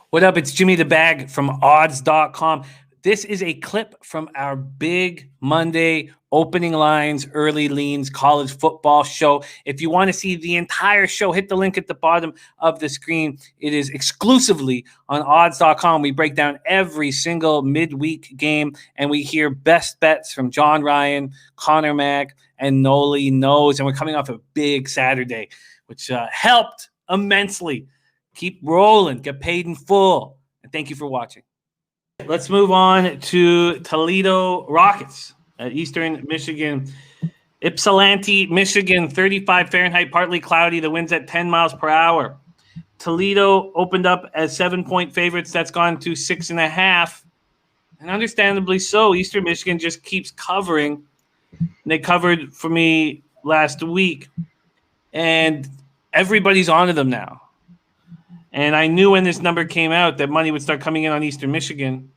What up? It's Jimmy the Bag from odds.com. This is a clip from our big Monday opening lines, early leans college football show. If you want to see the entire show, hit the link at the bottom of the screen. It is exclusively on odds.com. We break down every single midweek game and we hear best bets from John Ryan, Connor Mack, and Noli Knows. And we're coming off a big Saturday, which helped immensely. Keep rolling, get paid in full. And thank you for watching. Let's move on to Toledo Rockets at Eastern Michigan. Ypsilanti, Michigan, 35 Fahrenheit, partly cloudy. The wind's at 10 miles per hour. Toledo opened up as 7-point favorites. That's gone to 6.5. And understandably so. Eastern Michigan just keeps covering. And they covered for me last week. And everybody's onto them now. And I knew when this number came out that money would start coming in on Eastern Michigan.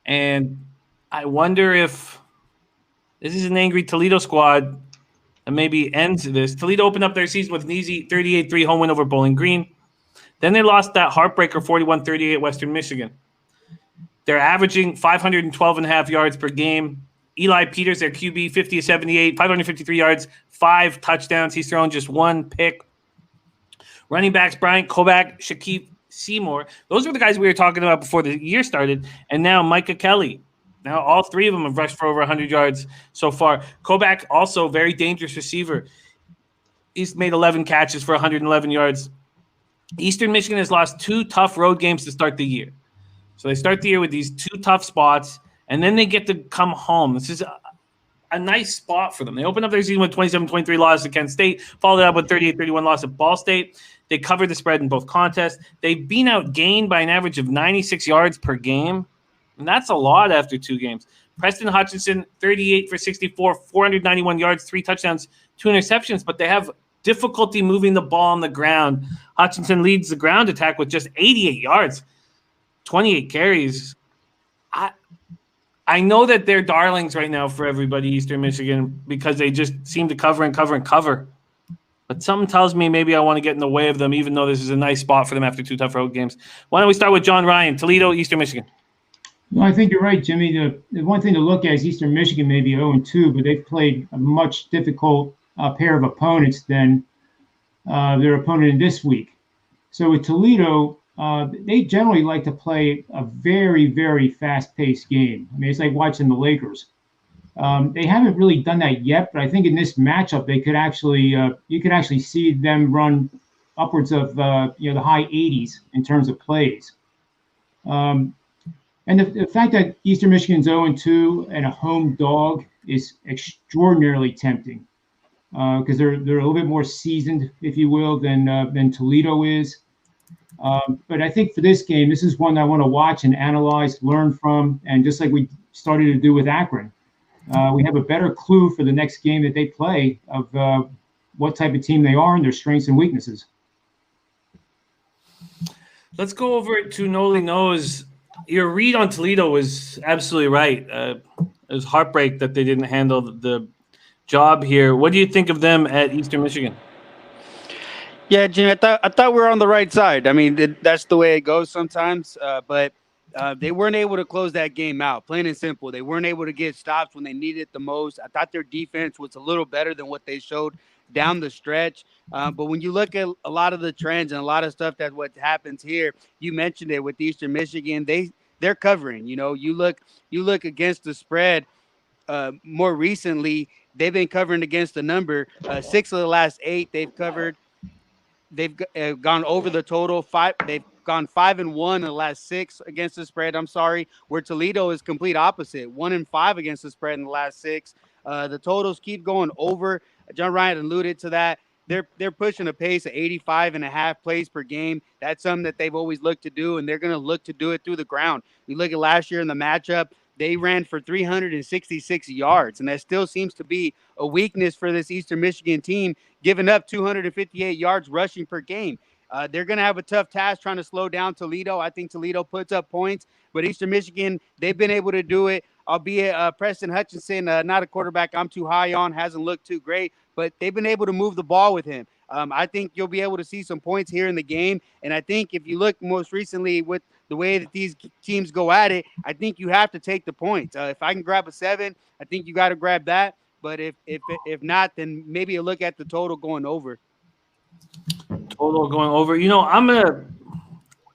And I wonder if this is an angry Toledo squad that maybe ends this. Toledo opened up their season with an easy 38-3 home win over Bowling Green. Then they lost that heartbreaker 41-38 at Western Michigan. They're averaging 512.5 yards per game. Eli Peters, their QB, 50-78, 553 yards, 5 touchdowns. He's thrown just 1 pick. Running backs, Bryant Kobach, Shaquille Seymour. Those were the guys we were talking about before the year started. And now Micah Kelly. Now all 3 of them have rushed for over 100 yards so far. Kobach, also very dangerous receiver. He's made 11 catches for 111 yards. Eastern Michigan has lost 2 tough road games to start the year. So they start the year with these 2 tough spots, and then they get to come home. This is a nice spot for them. They opened up their season with 27-23 loss to Kent State, followed up with 38-31 loss at Ball State. They covered the spread in both contests. They've been outgained by an average of 96 yards per game, and that's a lot after 2 games. Preston Hutchinson, 38 for 64, 491 yards, 3 touchdowns, 2 interceptions, but they have difficulty moving the ball on the ground. Hutchinson leads the ground attack with just 88 yards, 28 carries. I know that they're darlings right now for everybody, Eastern Michigan, because they just seem to cover and cover and cover. But something tells me maybe I want to get in the way of them, even though this is a nice spot for them after 2 tough road games. Why don't we start with John Ryan, Toledo, Eastern Michigan? Well, I think you're right, Jimmy. The one thing to look at is Eastern Michigan may be 0-2, but they've played a much difficult pair of opponents than their opponent in this week. So with Toledo, they generally like to play a very, very fast-paced game. I mean, it's like watching the Lakers. They haven't really done that yet, but I think in this matchup, they could actually you could actually see them run upwards of the high 80s in terms of plays. And the fact that Eastern Michigan's 0-2 and a home dog is extraordinarily tempting because they're a little bit more seasoned, if you will, than Toledo is. But I think for this game, this is one I want to watch and analyze, learn from, and just like we started to do with Akron. We have a better clue for the next game that they play of what type of team they are and their strengths and weaknesses. Let's go over to Noli Knows. Your read on Toledo was absolutely right. It was heartbreak that they didn't handle the job here. What do you think of them at Eastern Michigan? Yeah, Jimmy, I thought we were on the right side. I mean, that's the way it goes sometimes, but they weren't able to close that game out, plain and simple. They weren't able to get stops when they needed it the most. I thought their defense was a little better than what they showed down the stretch. But when you look at a lot of the trends and a lot of stuff that what happens here, you mentioned it with Eastern Michigan, they're covering. You look against the spread more recently, they've been covering against the number. 6 of the last 8 they've covered. They've gone over the total. They've gone 5-1 in the last 6 against the spread. I'm sorry, where Toledo is complete opposite, 1-5 against the spread in the last 6. The totals keep going over. John Ryan alluded to that. They're pushing a pace of 85.5 plays per game. That's something that they've always looked to do, and they're going to look to do it through the ground. You look at last year in the matchup, they ran for 366 yards, and that still seems to be a weakness for this Eastern Michigan team, giving up 258 yards rushing per game. They're going to have a tough task trying to slow down Toledo. I think Toledo puts up points, but Eastern Michigan, they've been able to do it, albeit Preston Hutchinson, not a quarterback I'm too high on, hasn't looked too great, but they've been able to move the ball with him. I think you'll be able to see some points here in the game. And I think if you look most recently with the way that these teams go at it, I think you have to take the points. If I can grab a 7, I think you got to grab that. But if not, then maybe a look at the total going over. Total going over.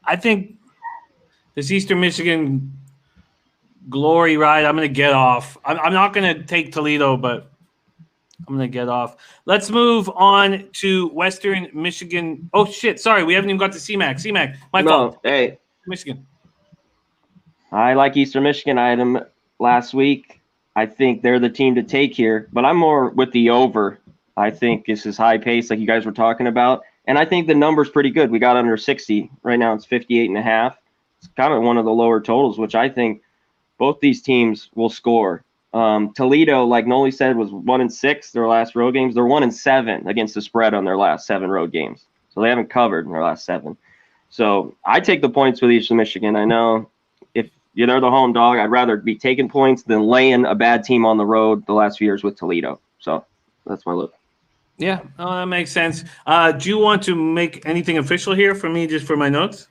I think this Eastern Michigan glory ride, I'm going to get off. I'm not going to take Toledo, but I'm going to get off. Let's move on to Western Michigan. Oh, shit. Sorry. We haven't even got to CMAC. CMAC. My fault. Hey. Michigan. I like Eastern Michigan. I had them last week. I think they're the team to take here, but I'm more with the over. I think this is high pace like you guys were talking about. And I think the number's pretty good. We got under 60. Right now it's 58.5. It's kind of one of the lower totals, which I think both these teams will score. Toledo, like Noli said, was 1-6 their last road games. They're 1-7 against the spread on their last 7 road games. So they haven't covered in their last 7. So I take the points with Eastern Michigan. I know if they're the home dog, I'd rather be taking points than laying a bad team on the road the last few years with Toledo. So that's my look. Yeah, that makes sense. Do you want to make anything official here for me, just for my notes?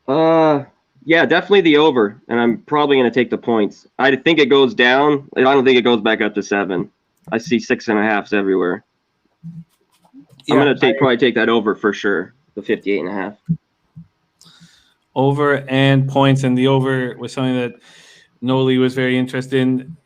Yeah, definitely the over, and I'm probably going to take the points. I think it goes down. I don't think it goes back up to 7. I see 6.5s everywhere. Yeah, I'm going to probably take that over for sure, the 58.5. Over and points, and the over was something that Noli was very interested in.